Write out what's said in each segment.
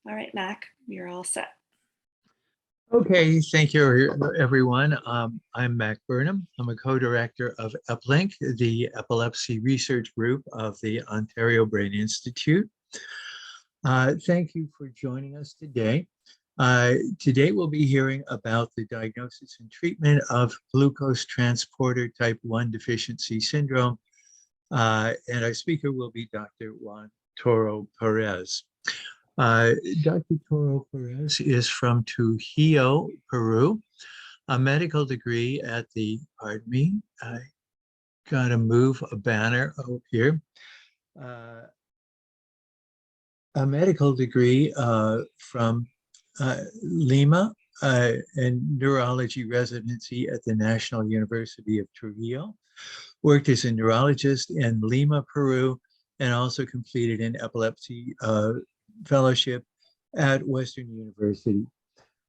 All right, Mac, you're all set. Okay, thank you, everyone. I'm Mac Burnham. I'm a co-director of EpLink, the epilepsy research group of the Ontario Brain Institute. Thank you for joining us today. Today we'll be hearing about the diagnosis and treatment of glucose transporter type 1 deficiency syndrome. And our speaker will be Dr. Juan Toro-Perez. Dr. Toro-Perez is from Trujillo, Peru, a medical degree at the, pardon me, I gotta move a banner over here. A medical degree from Lima and neurology residency at the National University of Trujillo. Worked as a neurologist in Lima, Peru, and also completed an epilepsy fellowship at Western University.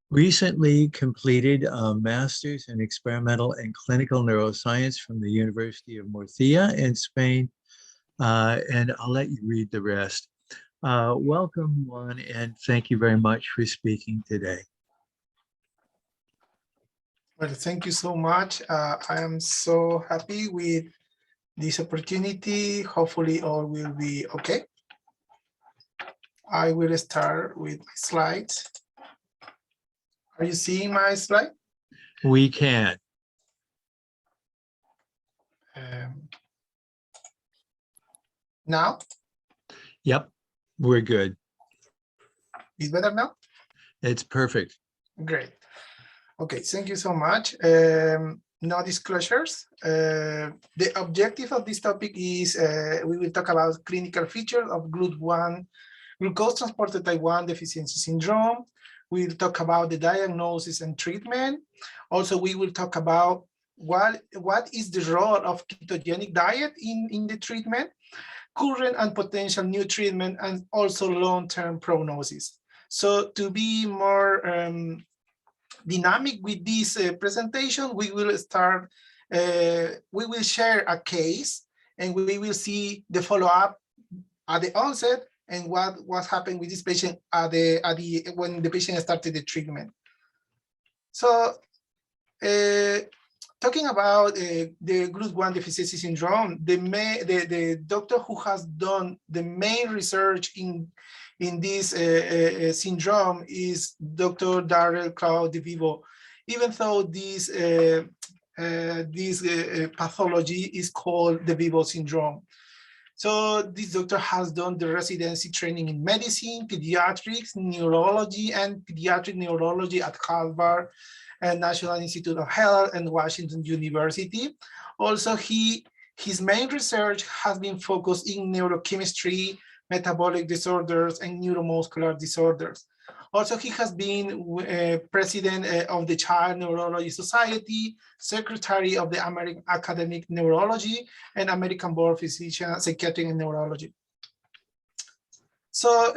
Recently completed a master's in experimental and clinical neuroscience from the University of Murcia in Spain, and I'll let you read the rest. Welcome, Juan, and thank you very much for speaking today. Well, thank you so much. I am so happy with this opportunity. Hopefully all will be okay. I will start with my slides. Are you seeing my slide? We can. Now? Yep, we're good. Is better now? It's perfect. Great. Okay, thank you so much. No disclosures. The objective of this topic is we will talk about clinical features of GLUT1, glucose transporter type 1 deficiency syndrome. We'll talk about the diagnosis and treatment. Also, we will talk about what is the role of ketogenic diet in the treatment, current and potential new treatment, and also long-term prognosis. So to be more dynamic with this presentation, we will start, we will share a case and we will see the follow-up at the onset and what happened with this patient when the patient started the treatment. So talking about the GLUT1 deficiency syndrome, the doctor who has done the main research in this syndrome is Dr. Darrell Claude de Vivo, even though this pathology is called de Vivo syndrome. So this doctor has done the residency training in medicine, pediatrics, neurology, and pediatric neurology at Harvard and National Institute of Health and Washington University. Also, his main research has been focused in neurochemistry, metabolic disorders, and neuromuscular disorders. Also, he has been president of the Child Neurology Society, secretary of the American Academy of Neurology, and American Board of Physicians, Psychiatric and Neurology. So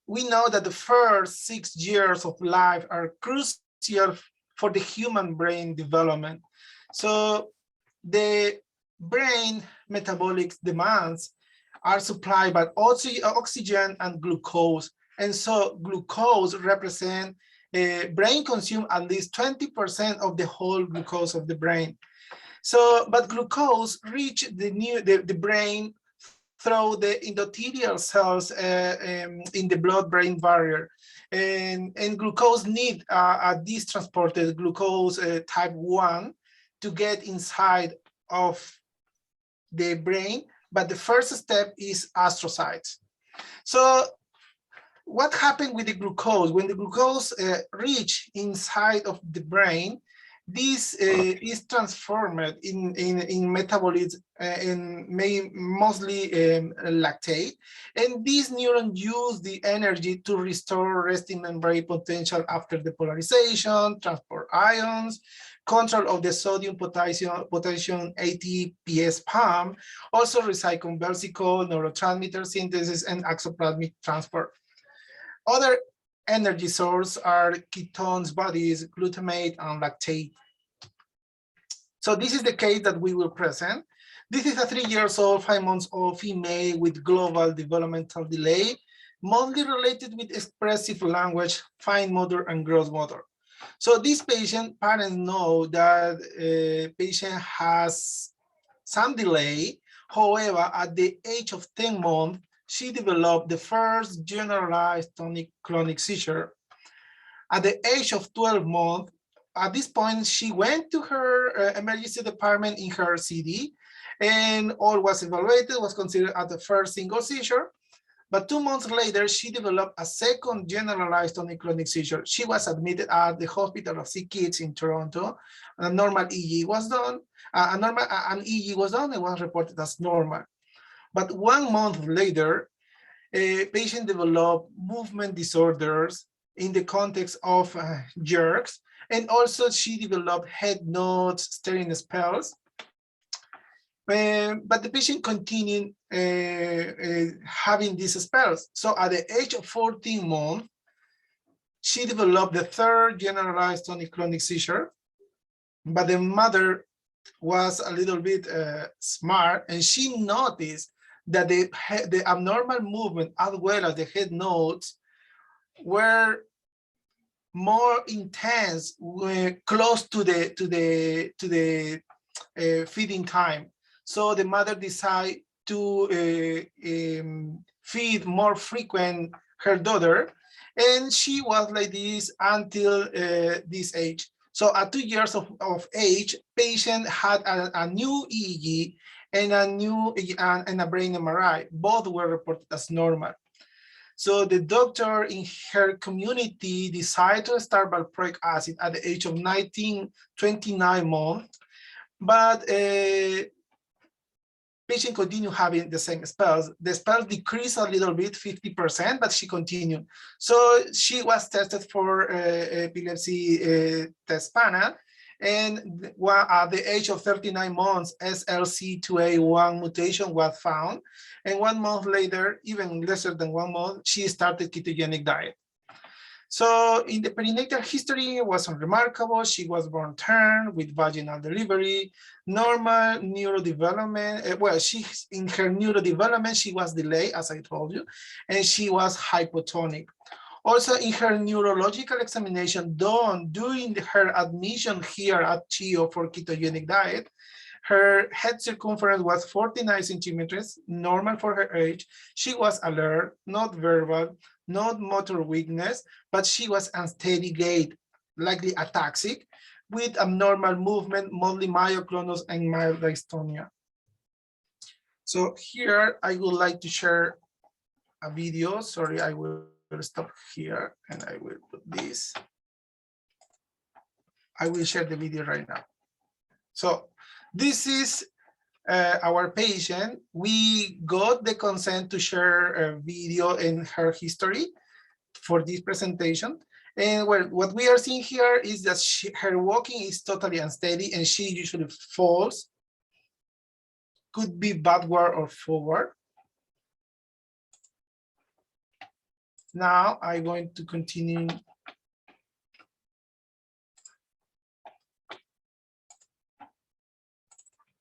we know that the first 6 years of life are crucial for the human brain development. So the brain metabolic demands are supplied by oxygen and glucose. And so glucose represent brain consume at least 20% of the whole glucose of the brain. So, but glucose reach the brain through the endothelial cells in the blood-brain barrier. And glucose need this transported glucose type 1 to get inside of the brain. But the first step is astrocytes. So what happened with the glucose? When the glucose reach inside of the brain, this is transformed in metabolism and mostly lactate. And these neurons use the energy to restore resting membrane potential after depolarization, transport ions, control of the sodium potassium ATPase pump, also recycle vesicle, neurotransmitter synthesis, and exoplasmic transport. Other energy sources are ketones bodies, glutamate, and lactate. So this is the case that we will present. This is a 3 years old, 5 months old female with global developmental delay. mostly related with expressive language, fine motor, and gross motor. So this patient, parents know that patient has some delay. However, at the age of 10 months, she developed the first generalized tonic-clonic seizure. At the age of 12 months, at this point, she went to her emergency department in her city, and all was evaluated, was considered as the first single seizure. But 2 months later, she developed a second generalized tonic-clonic seizure. She was admitted at the Hospital of Sick Kids in Toronto. A normal EEG was done. An EEG was done and was reported as normal. But 1 month later, a patient developed movement disorders in the context of jerks, and also she developed head nodes, staring spells. But the patient continued having these spells. So at the age of 14 months, she developed the third generalized tonic-clonic seizure, but the mother was a little bit smart, and she noticed that the abnormal movement as well as the head nodes were more intense, were close to the feeding time. So the mother decided to feed more frequent her daughter, and she was like this until this age. So at 2 years of age, patient had a new EEG and a brain MRI. Both were reported as normal. So the doctor in her community decided to start valproic acid at the age of 29 months, but patient continued having the same spells. The spells decreased a little bit, 50%, but she continued. So she was tested for epilepsy test panel, and at the age of 39 months, SLC2A1 mutation was found. And 1 month later, even lesser than 1 month, she started ketogenic diet. So in the perinatal history, it was unremarkable. She was born term with vaginal delivery, normal neurodevelopment. Well, in her neurodevelopment, she was delayed, as I told you, and she was hypotonic. Also, in her neurological examination done during her admission here at CHIO for ketogenic diet, her head circumference was 49 centimeters, normal for her age. She was alert, not verbal, not motor weakness, but she was unsteady gait, likely ataxic, with abnormal movement, mostly myoclonus and mild dystonia. So here I would like to share a video. Sorry, I will stop here and I will put this. I will share the video right now. So this is our patient. We got the consent to share a video in her history for this presentation. And what we are seeing here is that her walking is totally unsteady and she usually falls. Could be backward or forward. Now I'm going to continue.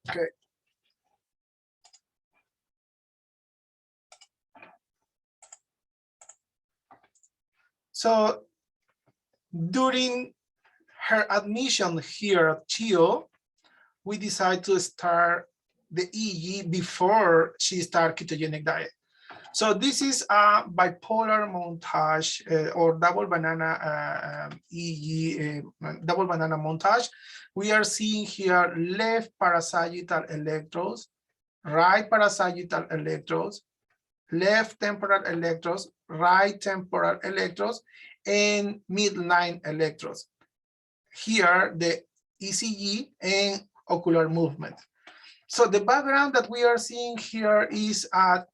Okay. So during her admission here at CHIO, we decided to start the EEG before she started ketogenic diet. So this is a bipolar montage or double banana EEG, double banana montage. We are seeing here left parasagittal electrodes, right parasagittal electrodes, left temporal electrodes, right temporal electrodes, and midline electrodes. Here, the ECG and ocular movement. So the background that we are seeing here is a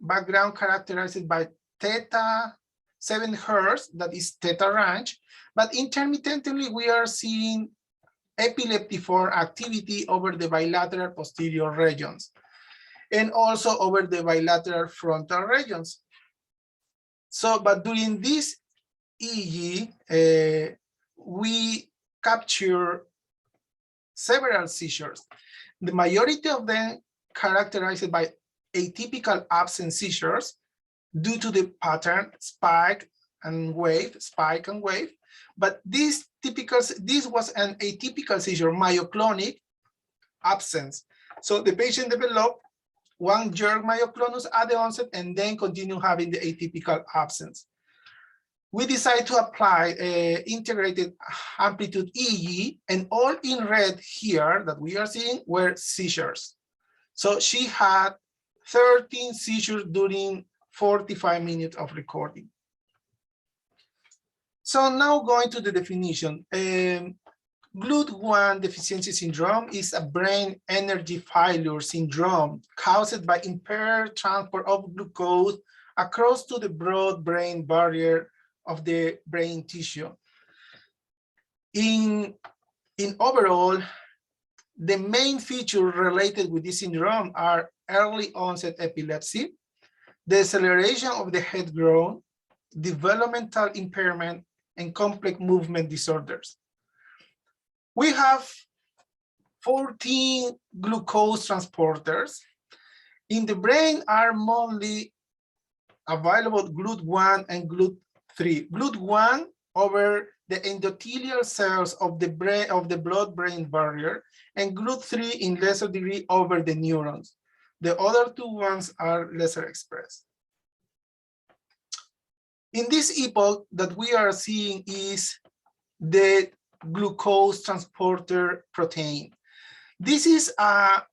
background characterized by theta 7 Hertz, that is theta range, but intermittently we are seeing epileptiform activity over the bilateral posterior regions and also over the bilateral frontal regions. So, but during this EEG, we capture several seizures. The majority of them characterized by atypical absent seizures, due to the pattern spike and wave, But this was an atypical seizure, myoclonic absence. So the patient developed one jerk myoclonus at the onset and then continue having the atypical absence. We decided to apply integrated amplitude EEG, and all in red here that we are seeing were seizures. So she had 13 seizures during 45 minutes of recording. So now going to the definition. GLUT1 deficiency syndrome is a brain energy failure syndrome caused by impaired transport of glucose across to the blood-brain barrier of the brain tissue. In overall, the main features related with this syndrome are early onset epilepsy, the acceleration of the head growth, developmental impairment, and complex movement disorders. We have 14 glucose transporters. In the brain are mostly available GLUT1 and GLUT3. GLUT1 over the endothelial cells of the brain of the blood-brain barrier, and GLUT3 in lesser degree over the neurons. The other two ones are lesser expressed. In this epoch that we are seeing is the glucose transporter protein. This is a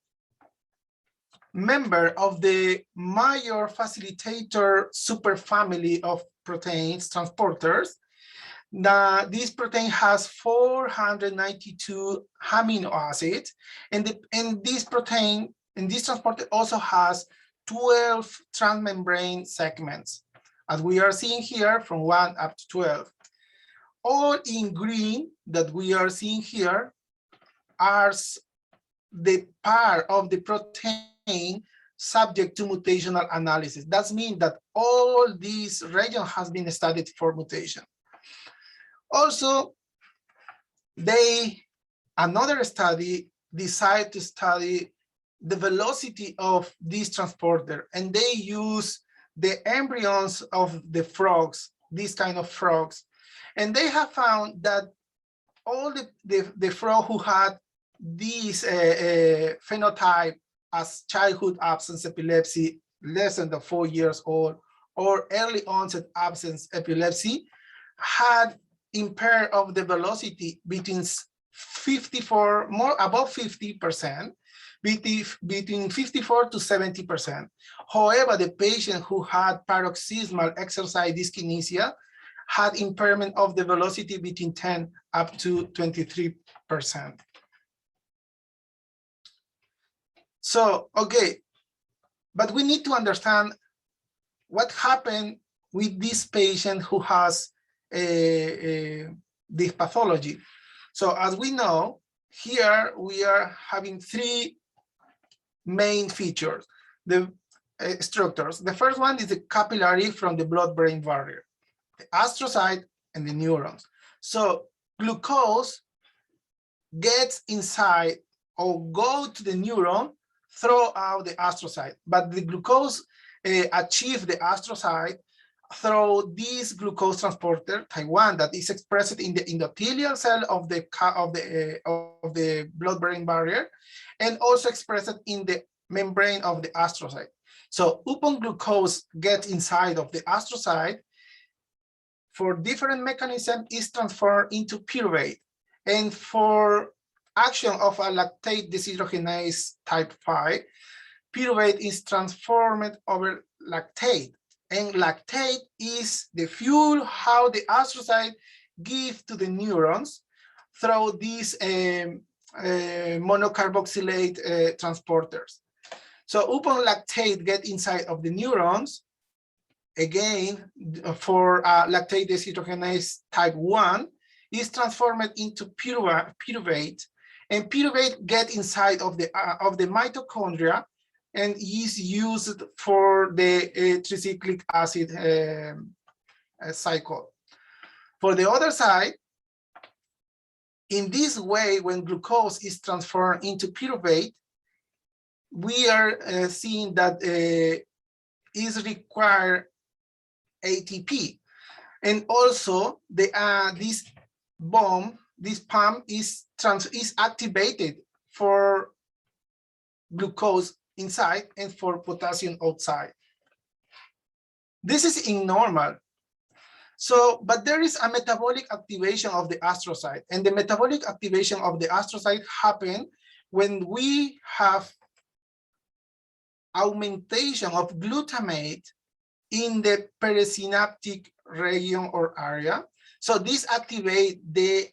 member of the major facilitator superfamily of proteins transporters. This protein has 492 amino acids, and this transporter also has 12 transmembrane segments, as we are seeing here from 1 up to 12. All in green that we are seeing here are the part of the protein subject to mutational analysis. That means that all these region has been studied for mutation. Also, another study decided to study the velocity of this transporter, and they use the embryos of the frogs, these kind of frogs, and they have found that all the frog who had this phenotype as childhood absence epilepsy, less than 4 years old, or early onset absence epilepsy, had impaired of the velocity between 54, more above 50%, between 54 to 70%. However, the patient who had paroxysmal exercise dyskinesia had impairment of the velocity between 10 up to 23%. So, okay, but we need to understand what happened with this patient who has this pathology. So as we know, here we are having 3 main features, the structures. The first one is the capillary from the blood-brain barrier, the astrocyte and the neurons. So glucose gets inside or go to the neuron, throw out the astrocyte, but the glucose achieve the astrocyte through this glucose transporter type 1 that is expressed in the endothelial cell of the blood-brain barrier, and also expressed in the membrane of the astrocyte. So upon glucose gets inside of the astrocyte, for different mechanisms is transformed into pyruvate, and for action of a lactate dehydrogenase type 5, pyruvate is transformed over lactate. And lactate is the fuel how the astrocyte give to the neurons through these monocarboxylate transporters. So upon lactate get inside of the neurons, again, for lactate dehydrogenase type 1, is transformed into pyruvate, and pyruvate get inside of the mitochondria and is used for the tricyclic acid cycle. For the other side, in this way, when glucose is transformed into pyruvate, we are seeing that is required ATP. And also this pump is activated for glucose inside and for potassium outside. This is in normal. So, but there is a metabolic activation of the astrocyte, and the metabolic activation of the astrocyte happen when we have augmentation of glutamate in the perisynaptic region or area. So this activate the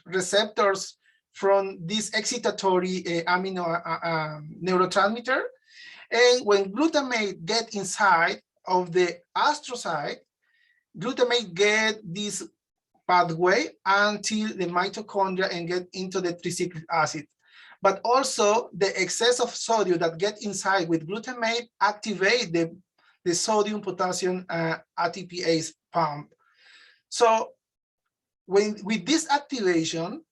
receptors from this excitatory amino neurotransmitter. And when glutamate get inside of the astrocyte, glutamate get this pathway until the mitochondria and get into the tricyclic acid. But also the excess of sodium that get inside with glutamate activate the sodium potassium ATPase pump. So with this activation,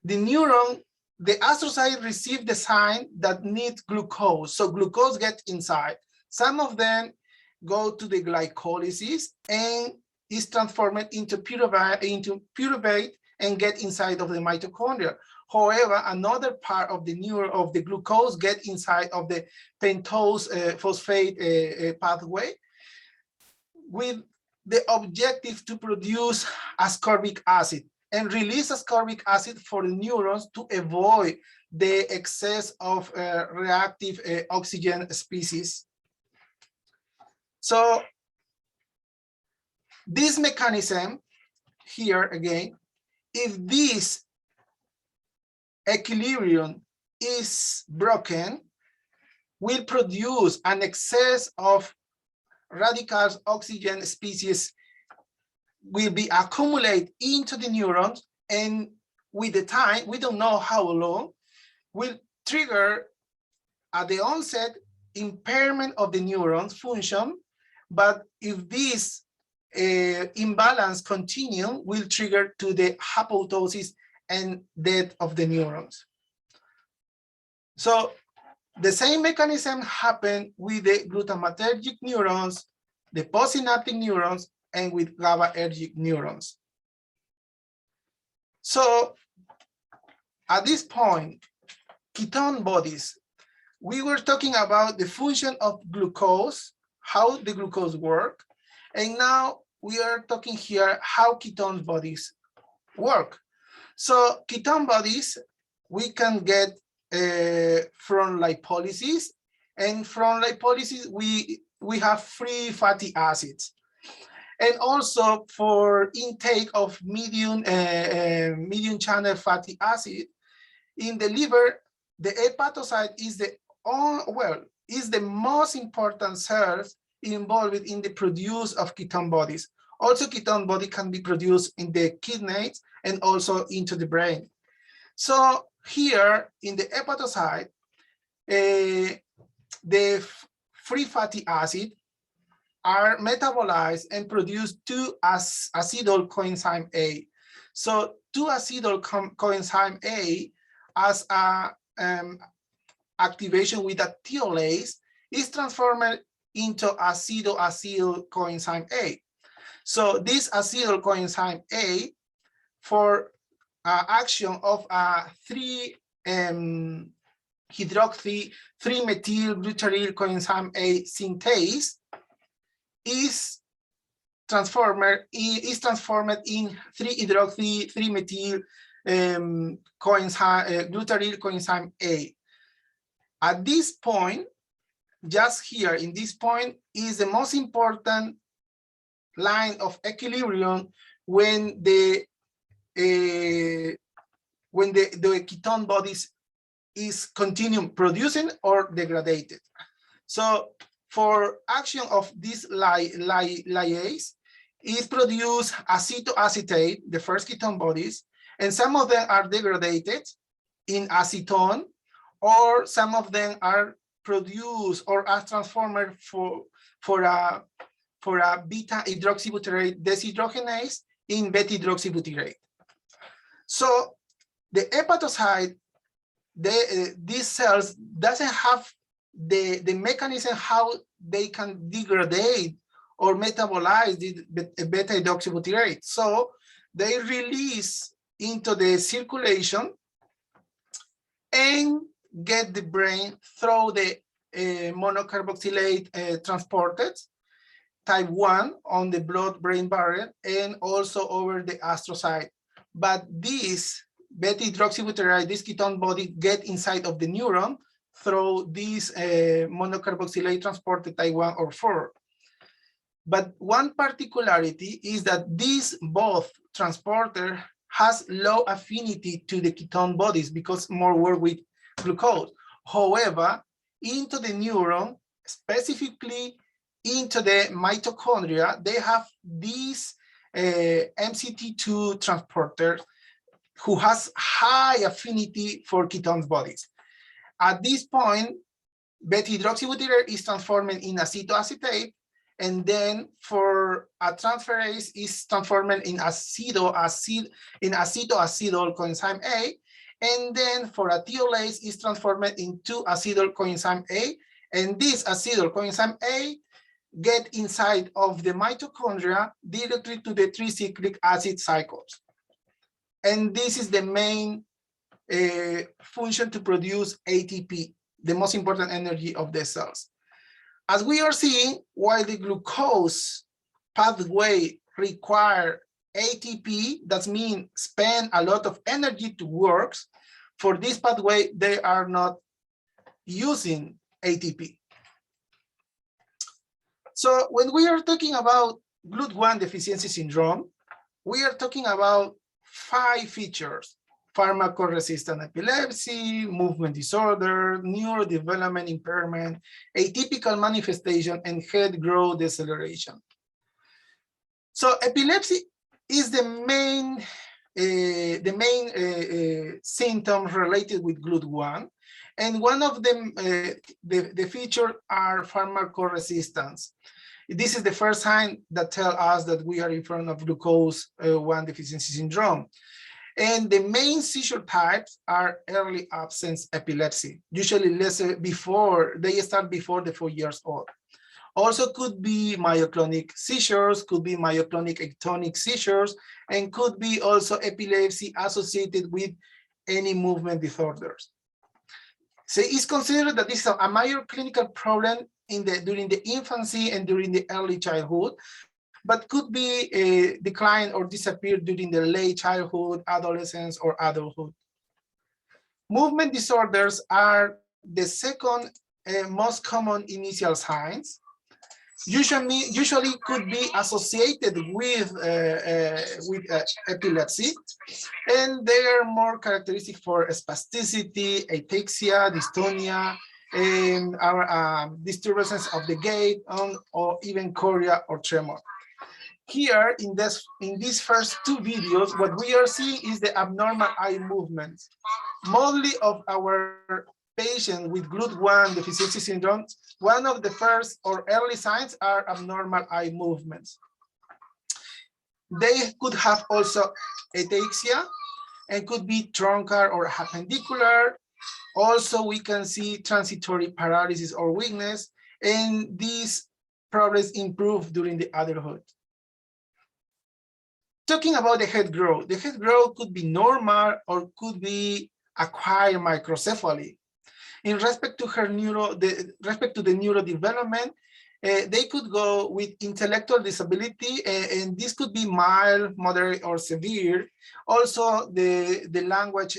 the neuron, the astrocyte receive the sign that needs glucose. So glucose gets inside. Some of them go to the glycolysis and is transformed into pyruvate and get inside of the mitochondria. However, another part of the glucose get inside of the pentose phosphate pathway with the objective to produce ascorbic acid and release ascorbic acid for the neurons to avoid the excess of reactive oxygen species. So this mechanism here again, if this equilibrium is broken, will produce an excess of radicals oxygen species will be accumulated into the neurons, and with the time, we don't know how long, will trigger at the onset impairment of the neurons function. But if this imbalance continue, will trigger to the apoptosis and death of the neurons. So the same mechanism happened with the glutamatergic neurons, the postsynaptic neurons, and with GABAergic neurons. So at this point, ketone bodies, we were talking about the function of glucose, how the glucose work, and now we are talking here how ketone bodies work. So ketone bodies we can get from lipolysis, and from lipolysis we have free fatty acids. And also for intake of medium channel fatty acid in the liver, the hepatocyte is the most important cell involved in the produce of ketone bodies. Also, ketone body can be produced in the kidneys and also into the brain. So here in the hepatocyte, the free fatty acid are metabolized and produce 2-acetyl coenzyme A. So 2-acetyl coenzyme A as a activation with a thiolase is transformed into acetyl coenzyme A. So this acetyl coenzyme A for action of a 3-methyl glutaryl coenzyme A synthase is transformed in 3-methyl glutaryl coenzyme A. At this point, just here in this point is the most important line of equilibrium when the ketone bodies is continuing producing or degraded. So for action of this lyase, it produces acetoacetate, the first ketone bodies, and some of them are degraded in acetone, or some of them are produced or are transformed for a beta hydroxybutyrate deshydrogenase in beta hydroxybutyrate. So the hepatocyte, these cells doesn't have the mechanism how they can degrade or metabolize the beta-hydroxybutyrate. So they release into the circulation and get the brain through the monocarboxylate transported type 1 on the blood-brain barrier and also over the astrocyte. But this beta-hydroxybutyrate, this ketone body, get inside of the neuron through this monocarboxylate transported type 1 or 4. But one particularity is that this both transporter has low affinity to the ketone bodies because more work with glucose. However, into the neuron, specifically into the mitochondria, they have these MCT2 transporters who has high affinity for ketone bodies. At this point, beta-hydroxybutyrate is transformed in acetoacetate, and then for a transferase is transformed in acetoacetyl coenzyme A, and then for a thiolase is transformed into acetyl coenzyme A, and this acetyl coenzyme A get inside of the mitochondria directly to the 3 cyclic acid cycles. And this is the main function to produce ATP, the most important energy of the cells. As we are seeing, while the glucose pathway require ATP, that means spend a lot of energy to work, for this pathway, they are not using ATP. So when we are talking about GLUT1 deficiency syndrome, we are talking about 5 features: pharmacoresistant epilepsy, movement disorder, neurodevelopment impairment, atypical manifestation, and head growth deceleration. So epilepsy is the main symptom related with GLUT1, and one of them, the features are pharmacoresistance. This is the first sign that tells us that we are in front of glucose-1 deficiency syndrome. And the main seizure types are early absence epilepsy, usually before they start before the 4 years old. Also could be myoclonic seizures, could be myoclonic atonic seizures, and could be also epilepsy associated with any movement disorders. So it's considered that this is a major clinical problem during the infancy and during the early childhood, but could be decline or disappear during the late childhood, adolescence, or adulthood. Movement disorders are the second most common initial signs. Usually could be associated with epilepsy, and they are more characteristic for spasticity, ataxia, dystonia, and disturbances of the gait, or even chorea or tremor. Here in these first 2 videos, what we are seeing is the abnormal eye movements, mostly of our patients with GLUT1 deficiency syndrome. One of the first or early signs are abnormal eye movements. They could have also ataxia and could be truncal or appendicular. Also, we can see transitory paralysis or weakness, and these problems improve during the adulthood. Talking about the head growth could be normal or could be acquired microcephaly. In respect to the neurodevelopment, they could go with intellectual disability, and this could be mild, moderate, or severe. Also, the language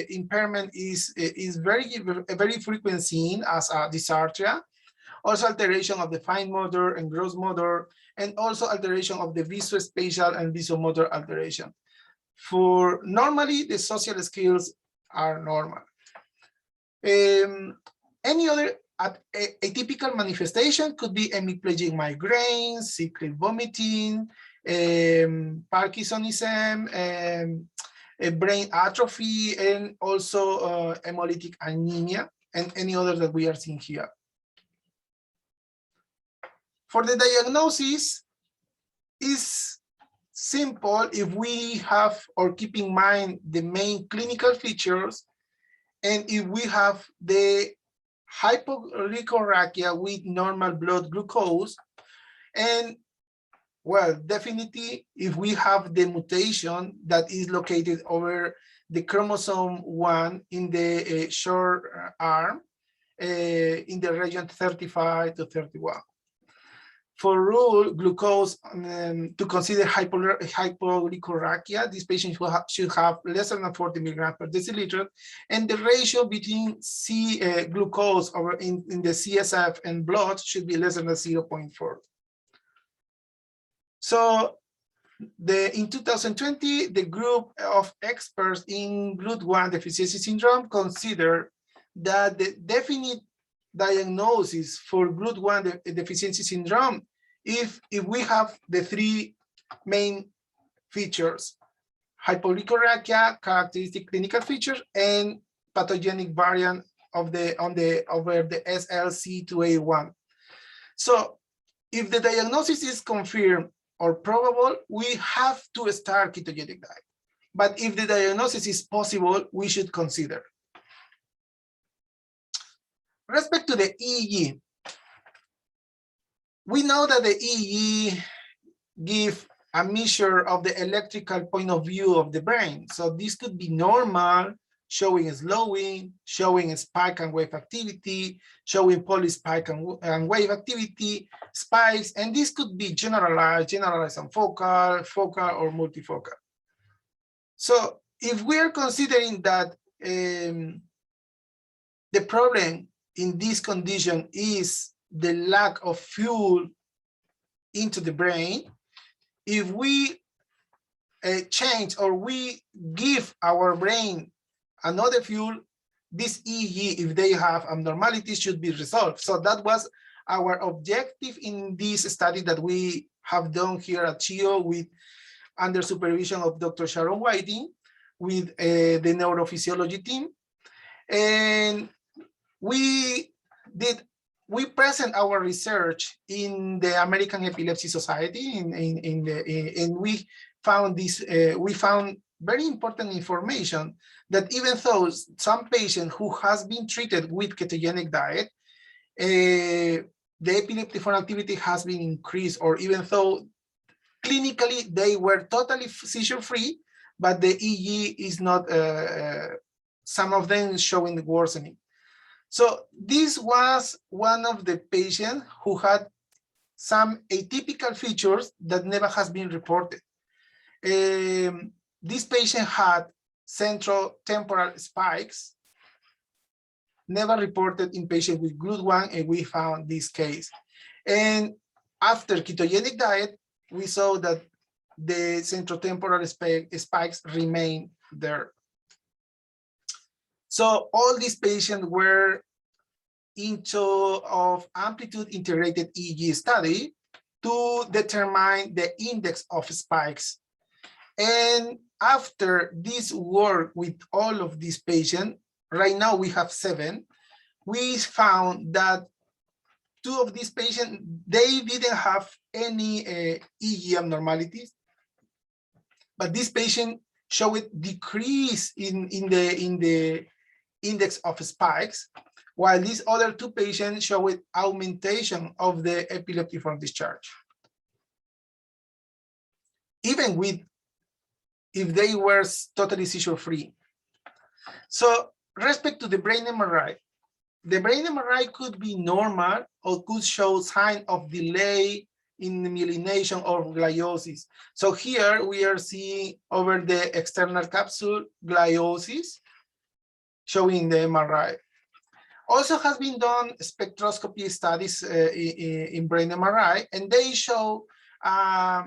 impairment is very frequent seen as a dysarthria. Also, alteration of the fine motor and gross motor, and also alteration of the visospatial and visomotor alteration. For normally, the social skills are normal. Any other atypical manifestation could be hemiplegic migraines, cyclic vomiting, Parkinsonism, brain atrophy, and also hemolytic anemia, and any others that we are seeing here. For the diagnosis, is simple if we have or keep in mind the main clinical features, and if we have the hypoglycemia with normal blood glucose, And well, definitely, if we have the mutation that is located over the chromosome 1 in the short arm, in the region 35 to 31. For rule glucose, to consider hypoglycemia, these patients should have less than 40 milligrams per deciliter, and the ratio between glucose over in the CSF and blood should be less than 0.4. So in 2020, the group of experts in GLUT1 deficiency syndrome considered that the definite diagnosis for GLUT1 deficiency syndrome if we have the three main features: hypoglycemia, characteristic clinical features, and pathogenic variant of over the SLC2A1. So if the diagnosis is confirmed or probable, we have to start ketogenic diet. But if the diagnosis is possible, we should consider. Respect to the EEG, we know that the EEG give a measure of the electrical point of view of the brain. So this could be normal, showing slowing, showing a spike and wave activity, showing polyspike and wave activity, spikes, and this could be generalized and focal or multifocal. So if we are considering that the problem in this condition is the lack of fuel into the brain, if we change or we give our brain another fuel, this EEG, if they have abnormalities, should be resolved. So that was our objective in this study that we have done here at CHIO with under supervision of Dr. Sharon Whiting with the neurophysiology team. And we present our research in the American Epilepsy Society, and we found this. We found very important information that even though some patient who has been treated with ketogenic diet, the epileptiform activity has been increased, or even though clinically they were totally seizure-free, but the EEG is not. Some of them showing worsening. So this was one of the patients who had some atypical features that never has been reported. This patient had central temporal spikes, never reported in patients with GLUT1, and we found this case. And after ketogenic diet, we saw that the central temporal spikes remain there. So all these patients were into amplitude integrated EEG study to determine the index of spikes. And after this work with all of these patients, right now we have 7, we found that 2 of these patients, they didn't have any EEG abnormalities, but this patient showed decrease in the index of spikes, while these other 2 patients showed augmentation of the epileptiform discharge. Even if they were totally seizure-free. So, respect to the brain MRI, the brain MRI could be normal or could show sign of delay in myelination or gliosis. So here we are seeing over the external capsule gliosis, showing the MRI. Also has been done spectroscopy studies in brain MRI, and they show a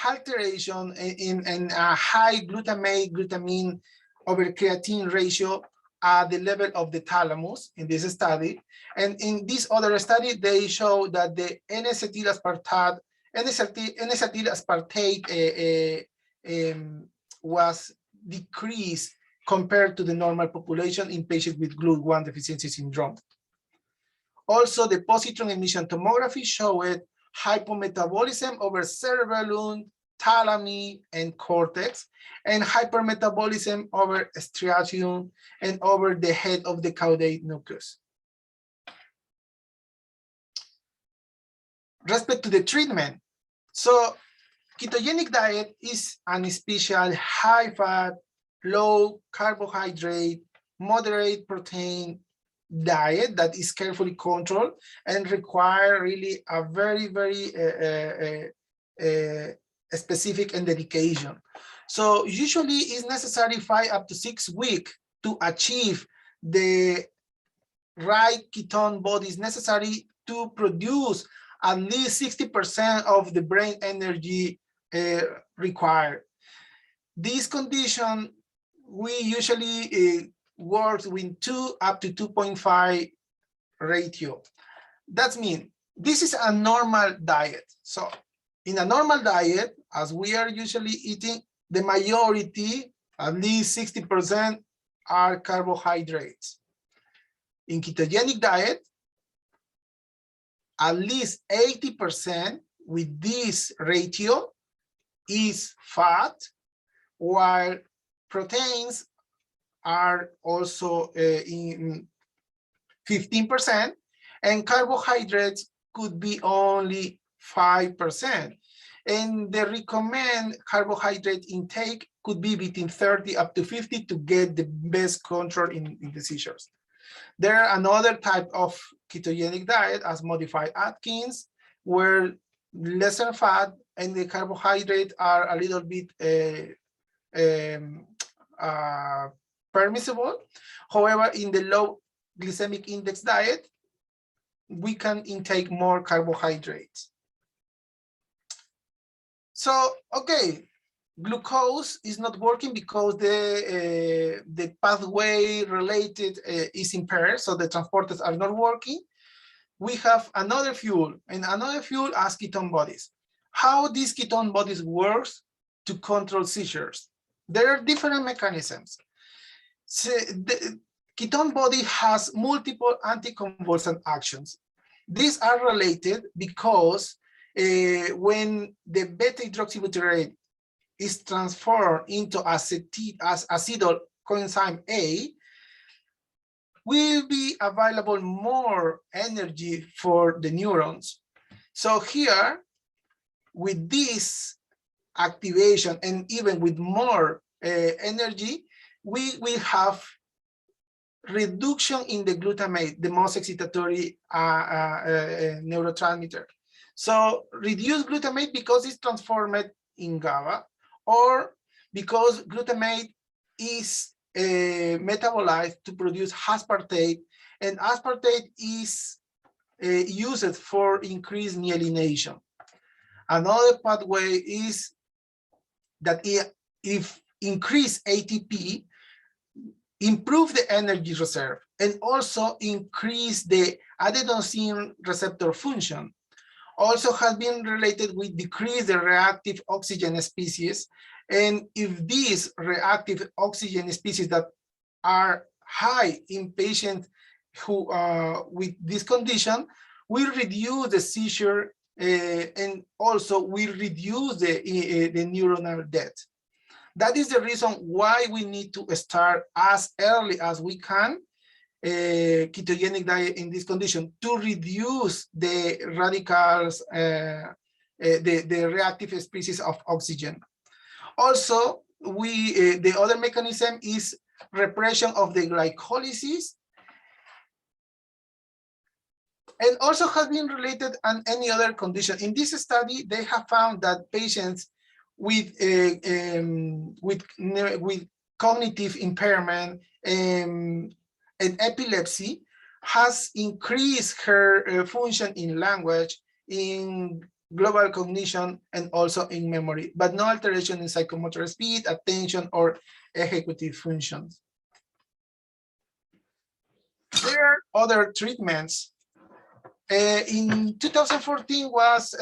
alteration in a high glutamine over creatine ratio at the level of the thalamus in this study. And in this other study, they show that the N-acetyl aspartate was decreased compared to the normal population in patients with GLUT1 deficiency syndrome. Also, the positron emission tomography showed hypometabolism over cerebellum, thalamus, and cortex, and hypermetabolism over striatum and over the head of the caudate nucleus. respect to the treatment. So ketogenic diet is an special high fat, low carbohydrate, moderate protein diet that is carefully controlled and require really a very, very specific and dedication. So usually it's necessary 5 up to 6 weeks to achieve the right ketone bodies necessary to produce at least 60% of the brain energy required. This condition, we usually work with 2 up to 2.5 ratio. That means this is a normal diet. So in a normal diet, as we are usually eating, the majority, at least 60%, are carbohydrates. In ketogenic diet, at least 80% with this ratio is fat, while proteins are also in 15%, and carbohydrates could be only 5%. And the recommended carbohydrate intake could be between 30 up to 50 to get the best control in the seizures. There are another type of ketogenic diet as modified Atkins, where lesser fat and the carbohydrates are a little bit permissible. However, in the low glycemic index diet, we can intake more carbohydrates. So, okay, glucose is not working because the pathway related is impaired, so the transporters are not working. We have another fuel, and another fuel as ketone bodies. How these ketone bodies works to control seizures? There are different mechanisms. So the ketone body has multiple anticonvulsant actions. These are related because when the beta-hydroxybutyrate is transformed into acetyl coenzyme A, will be available more energy for the neurons. So here, with this activation and even with more energy, we will have reduction in the glutamate, the most excitatory neurotransmitter. So reduce glutamate because it's transformed in GABA, or because glutamate is metabolized to produce aspartate, and aspartate is used for increased myelination. Another pathway is that if increase ATP, improve the energy reserve, and also increase the adenosine receptor function. Also has been related with decrease the reactive oxygen species. And if these reactive oxygen species that are high in patients who with this condition will reduce the seizure and also will reduce the neuronal death. That is the reason why we need to start as early as we can ketogenic diet in this condition to reduce the radicals, the reactive species of oxygen. Also, the other mechanism is repression of the glycolysis, and also has been related on any other condition. In this study, they have found that patients with cognitive impairment and epilepsy has increased her function in language, in global cognition, and also in memory, but no alteration in psychomotor speed, attention, or executive functions. There are other treatments. In 2014 was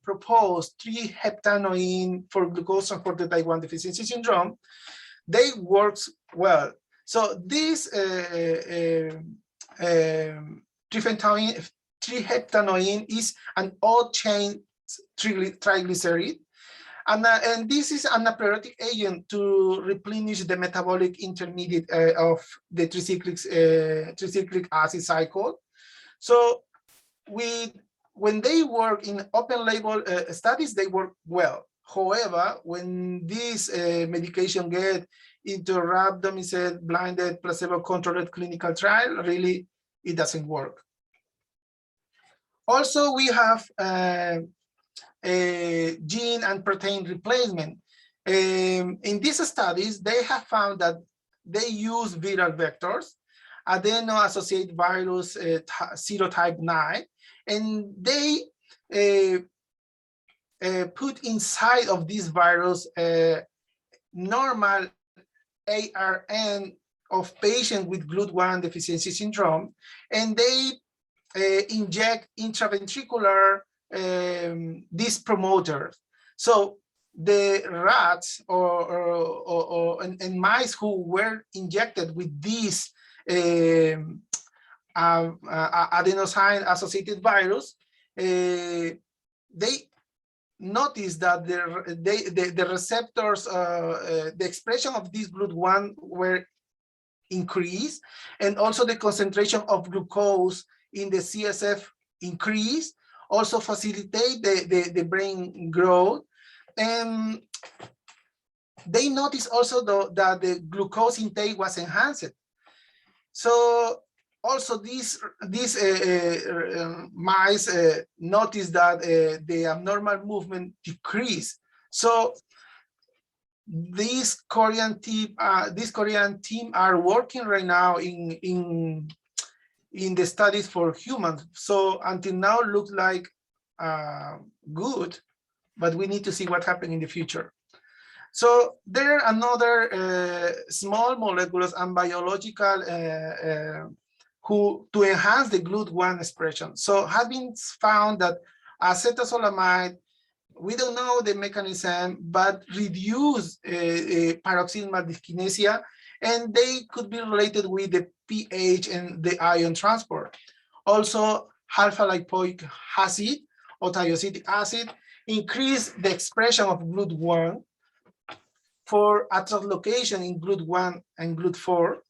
proposed 3-heptanoin for glucose-transporter type 1 deficiency syndrome. They work well. So this 3-heptanoin is an odd-chain triglyceride, and this is an anapyretic agent to replenish the metabolic intermediate of the tricyclic acid cycle. So with when they work in open label studies, they work well. However, when this medication get into a randomized, blinded, placebo-controlled clinical trial, really, it doesn't work. Also, we have a gene and protein replacement. In these studies, they have found that they use viral vectors, adeno-associated virus serotype 9, and they put inside of this virus normal ARN of patients with GLUT1 deficiency syndrome, and they inject intraventricular these promoters. So the rats and mice who were injected with these adenosine-associated virus, they noticed that the receptors, the expression of this GLUT1 were increased, and also the concentration of glucose in the CSF increased, also facilitate the brain growth. And they noticed also that the glucose intake was enhanced. So also these mice noticed that the abnormal movement decreased. So this Korean team are working right now in the studies for humans. So until now, looks like good, but we need to see what happens in the future. So there are another small molecules and biological who to enhance the GLUT1 expression. So has been found that acetazolamide, we don't know the mechanism, but reduce paroxysmal dyskinesia, and they could be related with the pH and the ion transport. Also, alpha-lipoic acid or thiocetic acid increase the expression of GLUT1 for a translocation in GLUT1 and GLUT4.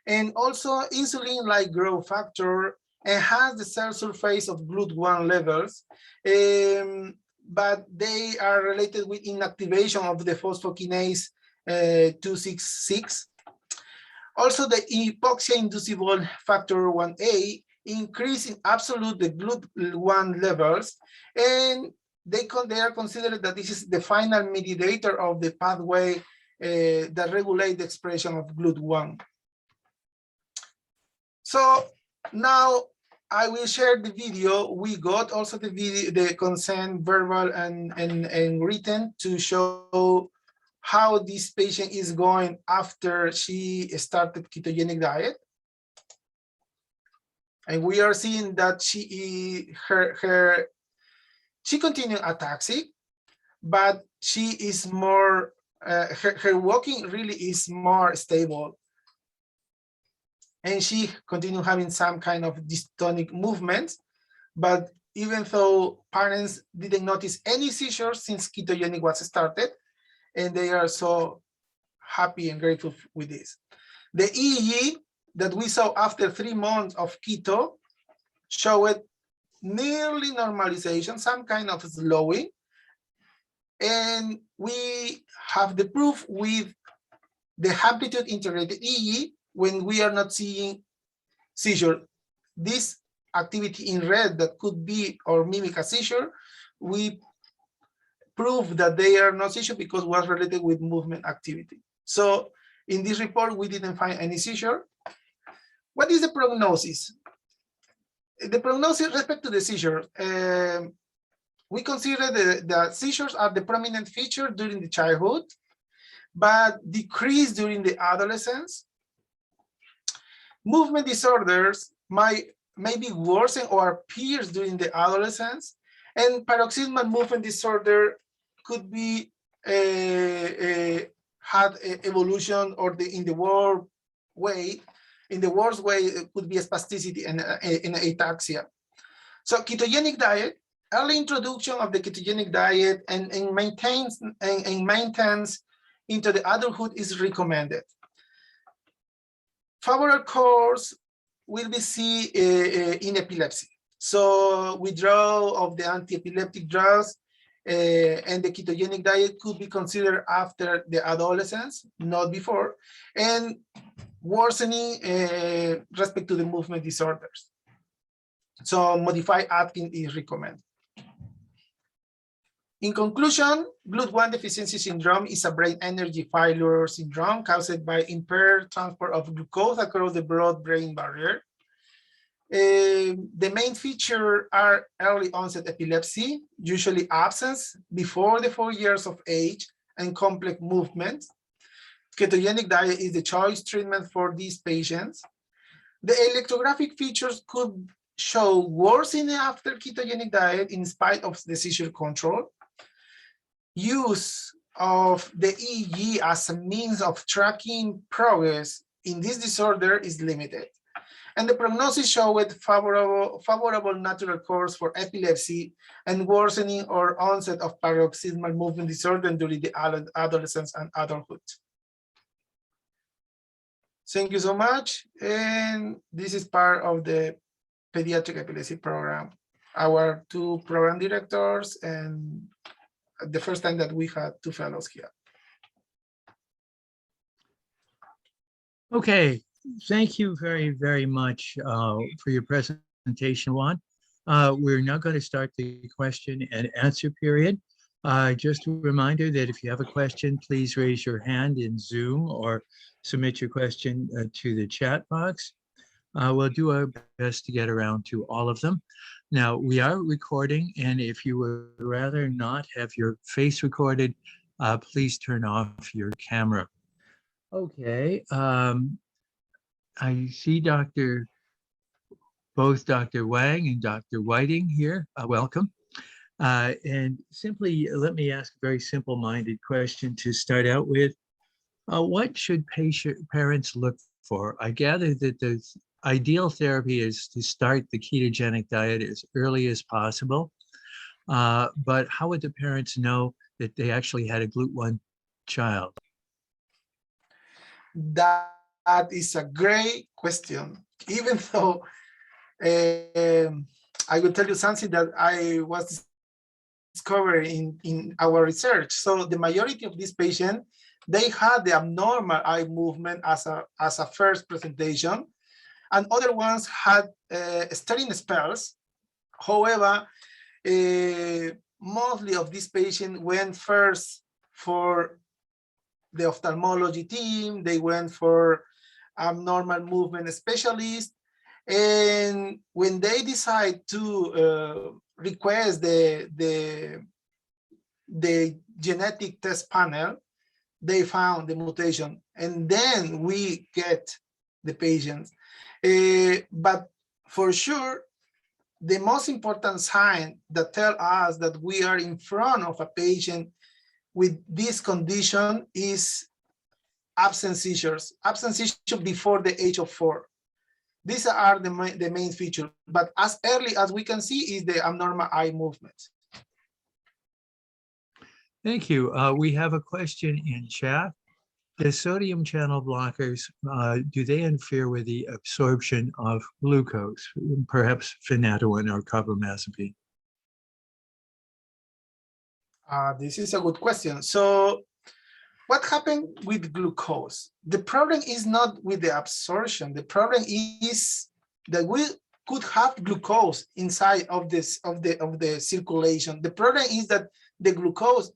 And also insulin-like growth factor enhance the cell surface of GLUT1 levels, but they are related with inactivation of the phosphokinase 266. Also, the hypoxia-inducible factor 1A increase in absolute the GLUT1 levels, and they are considered that this is the final mediator of the pathway that regulates the expression of GLUT1. So now I will share the video. We got also the video, the consent, verbal and written, to show how this patient is going after she started ketogenic diet. And we are seeing that she continued ataxic, but she is more, her walking really is more stable. And she continued having some kind of dystonic movements, but even though parents didn't notice any seizures since ketogenic was started, and they are so happy and grateful with this. The EEG that we saw after 3 months of keto showed nearly normalization, some kind of slowing. And we have the proof with the amplitude integrated EEG when we are not seeing seizure. This activity in red that could be or mimic a seizure, we prove that they are not seizure because it was related with movement activity. So in this report, we didn't find any seizure. What is the prognosis? The prognosis respect to the seizure, we consider the seizures are the prominent feature during the childhood, but decrease during the adolescence. Movement disorders may be worsen or appears during the adolescence, and paroxysmal movement disorder could be had evolution or in the worst way. In the worst way, it could be a spasticity and in ataxia. So ketogenic diet, early introduction of the ketogenic diet and maintenance into the adulthood is recommended. Favorable course will be seen in epilepsy. So withdrawal of the anti-epileptic drugs and the ketogenic diet could be considered after the adolescence, not before, and worsening respect to the movement disorders. So modified Atkins is recommended. In conclusion, GLUT1 deficiency syndrome is a brain energy failure syndrome caused by impaired transport of glucose across the blood-brain barrier. The main features are early onset epilepsy, usually absence before the 4 years of age, and complex movements. Ketogenic diet is the choice treatment for these patients. The electrographic features could show worsening after ketogenic diet in spite of the seizure control. Use of the EEG as a means of tracking progress in this disorder is limited. And the prognosis showed favorable natural course for epilepsy and worsening or onset of paroxysmal movement disorder during the adolescence and adulthood. Thank you so much. And this is part of the pediatric epilepsy program. Our two program directors, and the first time that we had two fellows here. Okay, thank you very, very much for your presentation, Juan. We're now going to start the question and answer period. Just a reminder that if you have a question, please raise your hand in Zoom or submit your question to the chat box. We'll do our best to get around to all of them. Now, we are recording, and if you would rather not have your face recorded, please turn off your camera. Okay, I see both Dr. Wang and Dr. Whiting here. Welcome. And simply let me ask a very simple-minded question to start out with. What should parents look for? I gather that the ideal therapy is to start the ketogenic diet as early as possible. But how would the parents know that they actually had a GLUT1 child? That is a great question. Even though I will tell you something that I was discovering in our research. So the majority of these patients, they had the abnormal eye movement as a first presentation, and other ones had staring spells. However, mostly of these patients went first for the ophthalmology team, they went for abnormal movement specialist, and when they decide to request the genetic test panel, they found the mutation, and then we get the patients. But for sure, the most important sign that tell us that we are in front of a patient with this condition is absent seizures before the age of 4. These are the main feature, but as early as we can see is the abnormal eye movement. Thank you. We have a question in chat. The sodium channel blockers, do they interfere with the absorption of glucose, perhaps phenytoin or carbamazepine? This is a good question. So what happened with glucose? The problem is not with the absorption. The problem is that we could have glucose inside of this of the circulation. The problem is that the glucose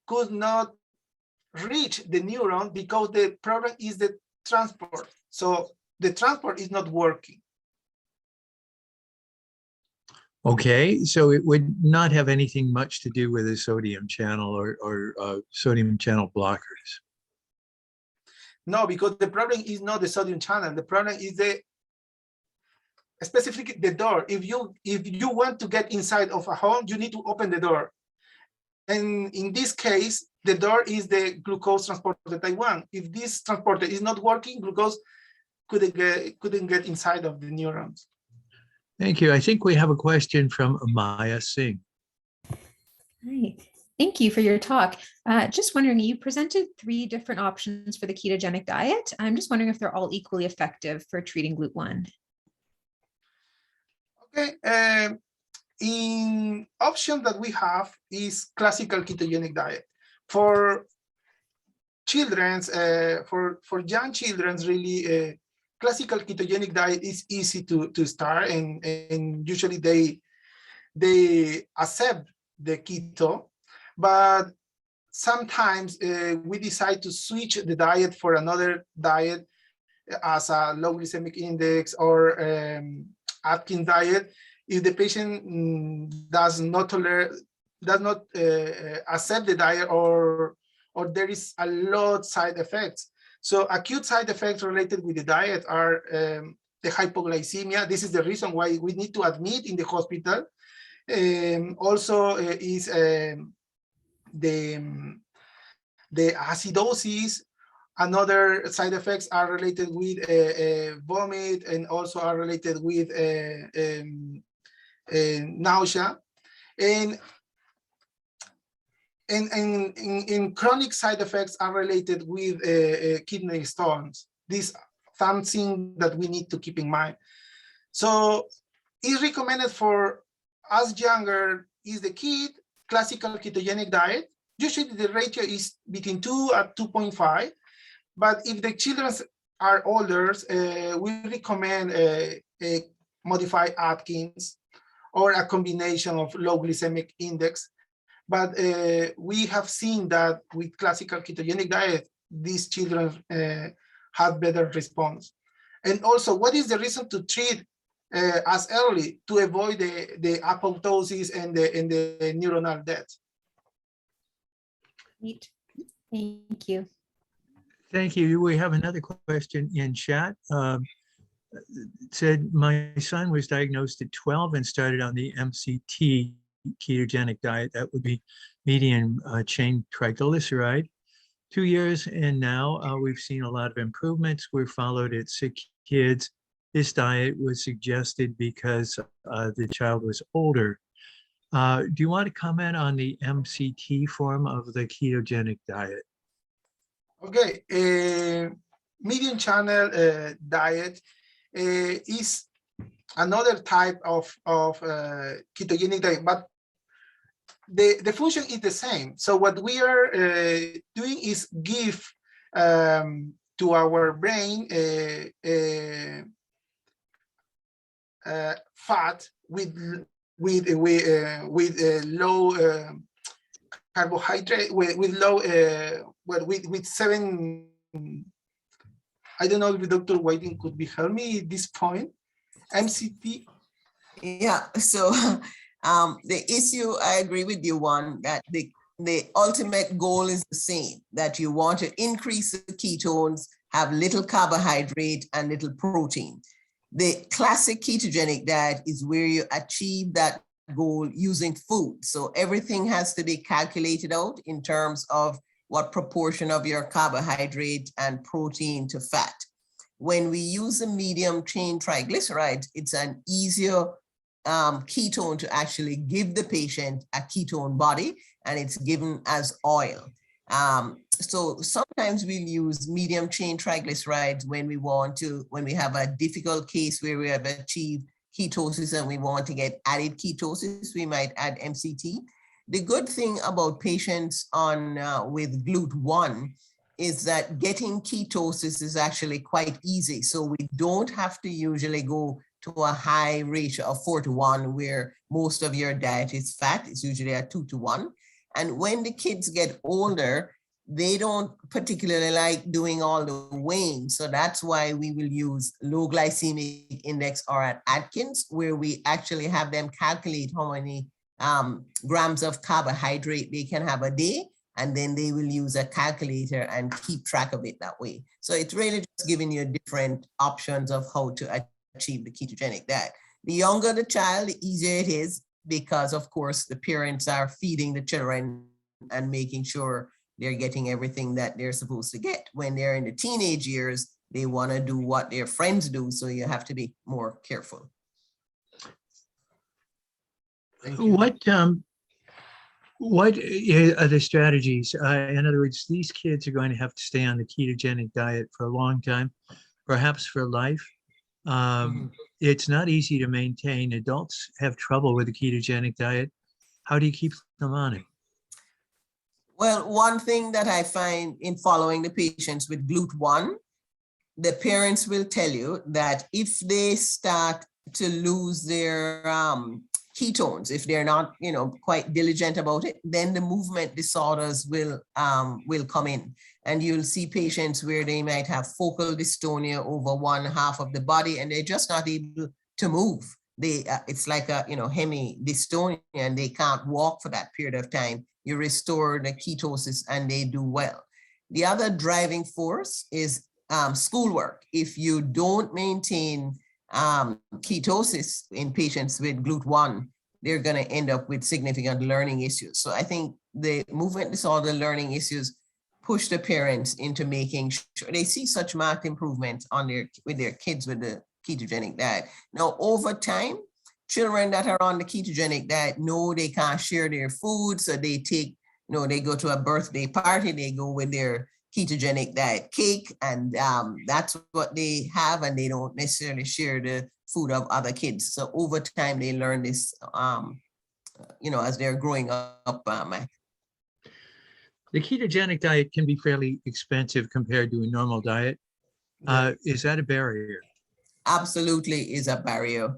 could not reach the neuron because the problem is the transport. So the transport is not working. Okay, so it would not have anything much to do with the sodium channel or sodium channel blockers. No, because the problem is not the sodium channel. The problem is specifically the door. If you want to get inside of a home, you need to open the door. And in this case, the door is the glucose transporter type 1. If this transporter is not working, glucose couldn't get inside of the neurons. Thank you. I think we have a question from Maya Singh. Hi, thank you for your talk. Just wondering, you presented 3 different options for the ketogenic diet. I'm just wondering if they're all equally effective for treating GLUT1. Okay, in option that we have is classical ketogenic diet. For children's, for young children's, really, classical ketogenic diet is easy to start, and usually they accept the keto, but sometimes we decide to switch the diet for another diet as a low glycemic index or Atkins diet if the patient does not accept the diet, or there is a lot of side effects. So acute side effects related with the diet are the hypoglycemia. This is the reason why we need to admit in the hospital. Also is the acidosis. Another side effects are related with vomit, and also are related with nausea. And chronic side effects are related with kidney stones. This is something that we need to keep in mind. So it's recommended for us younger is the kid, classical ketogenic diet. Usually the ratio is between 2 and 2.5. But if the children are older, we recommend a modified Atkins or a combination of low glycemic index. But we have seen that with classical ketogenic diet, these children have better response. And also, what is the reason to treat as early to avoid the apoptosis and the neuronal death? Neat. Thank you. Thank you. We have another question in chat. It said, my son was diagnosed at 12 and started on the MCT ketogenic diet. That would be medium chain triglyceride. 2 years and now we've seen a lot of improvements. We're followed at 6 kids. This diet was suggested because the child was older. Do you want to comment on the MCT form of the ketogenic diet? Okay, medium channel diet is another type of ketogenic diet, but the function is the same. So what we are doing is give to our brain fat with low carbohydrate, with low with 7. I don't know if Dr. Whiting could be help me at this point. MCT. Yeah, so the issue, I agree with you, Juan, that the ultimate goal is the same, that you want to increase the ketones, have little carbohydrate and little protein. The classic ketogenic diet is where you achieve that goal using food. So everything has to be calculated out in terms of what proportion of your carbohydrate and protein to fat. When we use a medium chain triglyceride, it's an easier ketone to actually give the patient a ketone body, and it's given as oil. So sometimes we'll use medium chain triglycerides when we have a difficult case where we have achieved ketosis and we want to get added ketosis, we might add MCT. The good thing about patients on with GLUT1 is that getting ketosis is actually quite easy. So we don't have to usually go to a high ratio of 4:1 where most of your diet is fat. It's usually a 2:1. And when the kids get older, they don't particularly like doing all the weighing. So that's why we will use low glycemic index or at Atkins, where we actually have them calculate how many grams of carbohydrate they can have a day, and then they will use a calculator and keep track of it that way. So it's really just giving you different options of how to achieve the ketogenic diet. The younger the child, the easier it is, because of course the parents are feeding the children and making sure they're getting everything that they're supposed to get. When they're in the teenage years, they want to do what their friends do, so you have to be more careful. What are the strategies? In other words, these kids are going to have to stay on the ketogenic diet for a long time, perhaps for life. It's not easy to maintain. Adults have trouble with the ketogenic diet. How do you keep them on it? Well, one thing that I find in following the patients with GLUT1, the parents will tell you that if they start to lose their ketones, if they're not, quite diligent about it, then the movement disorders will come in. And you'll see patients where they might have focal dystonia over one half of the body, and they're just not able to move. It's like a, hemidystonia, and they can't walk for that period of time. You restore the ketosis and they do well. The other driving force is schoolwork. If you don't maintain ketosis in patients with GLUT1, they're going to end up with significant learning issues. So I think the movement disorder learning issues push the parents into making sure they see such marked improvement with their kids with the ketogenic diet. Now, over time, children that are on the ketogenic diet know they can't share their food, so they take, they go to a birthday party, they go with their ketogenic diet cake, and that's what they have, and they don't necessarily share the food of other kids. So over time, they learn this, as they're growing up. The ketogenic diet can be fairly expensive compared to a normal diet. Is that a barrier? Absolutely is a barrier.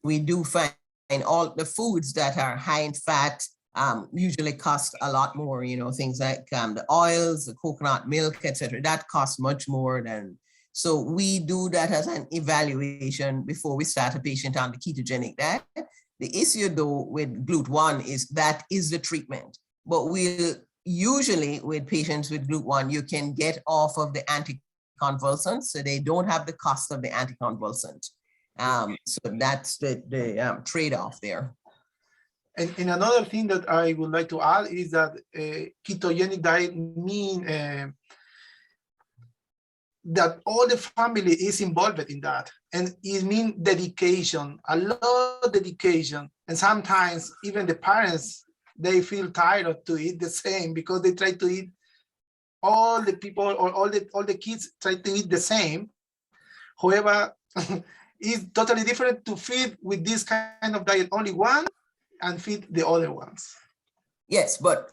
We do find all the foods that are high in fat usually cost a lot more, things like the oils, the coconut milk, etc. That costs much more than, so we do that as an evaluation before we start a patient on the ketogenic diet. The issue though with GLUT1 is that is the treatment, but we'll usually with patients with GLUT1, you can get off of the anticonvulsant, so they don't have the cost of the anticonvulsant. So that's the trade-off there. And another thing that I would like to add is that ketogenic diet mean that all the family is involved in that, and it means dedication, a lot of dedication, and sometimes even the parents, they feel tired to eat the same because they try to eat, all the people or all the kids try to eat the same. However, it's totally different to feed with this kind of diet only one and feed the other ones. Yes, but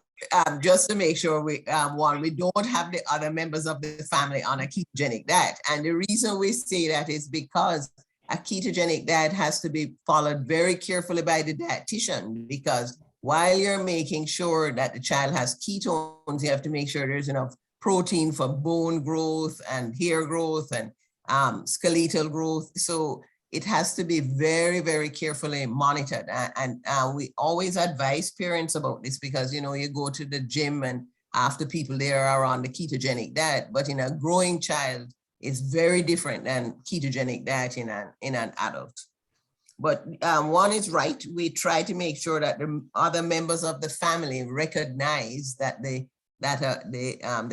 just to make sure we don't have the other members of the family on a ketogenic diet. And the reason we say that is because a ketogenic diet has to be followed very carefully by the dietitian, because while you're making sure that the child has ketones, you have to make sure there's enough protein for bone growth and hair growth and skeletal growth. So it has to be very, very carefully monitored. And we always advise parents about this because, you go to the gym and half the people there are on the ketogenic diet, but in a growing child, it's very different than ketogenic diet in an adult. But one is right. We try to make sure that the other members of the family recognize that the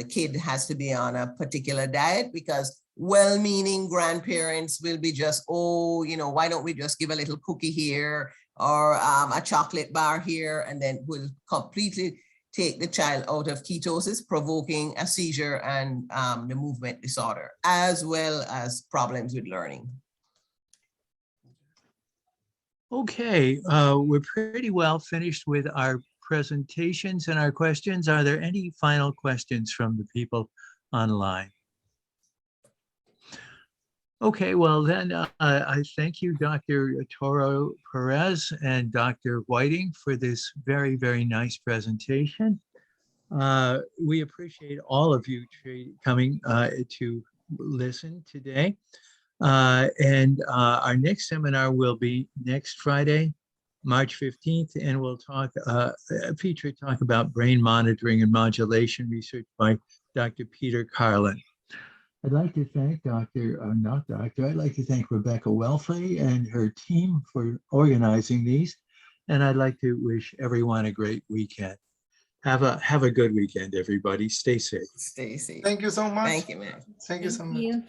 kid has to be on a particular diet, because well-meaning grandparents will be just, why don't we just give a little cookie here or a chocolate bar here, and then we'll completely take the child out of ketosis, provoking a seizure and the movement disorder, as well as problems with learning. Okay, we're pretty well finished with our presentations and our questions. Are there any final questions from the people online? Okay, well then I thank you, Dr. Toro-Perez and Dr. Whiting, for this very, very nice presentation. We appreciate all of you coming to listen today. And our next seminar will be next Friday, March 15th, and we'll feature talk about brain monitoring and modulation research by Dr. Peter Carlin. I'd like to thank I'd like to thank Rebecca Welfley and her team for organizing these. And I'd like to wish everyone a great weekend. Have a good weekend, everybody. Stay safe. Stay safe. Thank you so much. Thank you, man. Thank you so much. You.